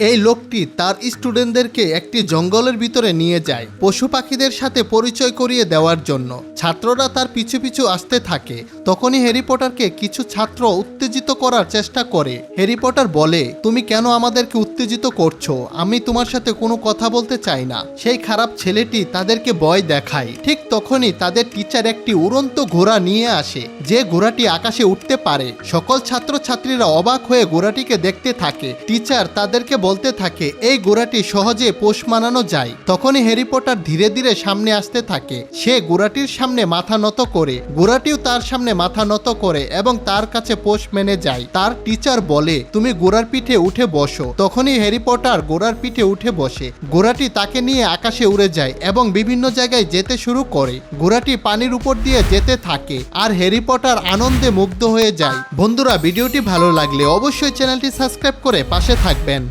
এই লোকটি তার স্টুডেন্টদেরকে একটি জঙ্গলের ভিতরে নিয়ে যায় পশু পাখিদের সাথে পরিচয় করিয়ে দেওয়ার জন্য। ছাত্ররা তার পিছু পিছু আসতে থাকে। তখনই হ্যারি পটারকে কিছু ছাত্র উত্তেজিত করার চেষ্টা করে। হ্যারি পটার বলে, তুমি কেন আমাদেরকে উত্তেজিত করছো? আমি তোমার সাথে কোনো কথা বলতে চাই না। সেই খারাপ ছেলেটি তাদেরকে ভয় দেখায়। ঠিক তখনই তাদের টিচার একটি উড়ন্ত ঘোড়া নিয়ে আসে, যে ঘোড়াটি আকাশে উঠতে পারে। সকল ছাত্রছাত্রীরা অবাক হয়ে ঘোড়াটিকে দেখতে থাকে। টিচার তাদেরকে বলতে থাকে এই ঘোড়াটি সহজে পোষ মানানো যায়। তখনই হ্যারি পটার ধীরে ধীরে সামনে আসতে থাকে। সে ঘোড়াটির সামনে মাথা নত করে, ঘোড়াটিও তার সামনে মাথা নত করে এবং তার কাছে পোষ মেনে যায়। তার টিচার বলে, তুমি ঘোড়ার পিঠে উঠে বসো। তখনই হ্যারি পটার ঘোড়ার পিঠে উঠে বসে। ঘোড়াটি তাকে নিয়ে আকাশে উড়ে যায় এবং বিভিন্ন জায়গায় যেতে শুরু করে। ঘোড়াটি পানির উপর দিয়ে যেতে থাকে আর হ্যারি পটার আনন্দে মুগ্ধ হয়ে যায়। বন্ধুরা, ভিডিওটি ভালো লাগলে অবশ্যই চ্যানেলটি সাবস্ক্রাইব করে পাশে থাকবেন।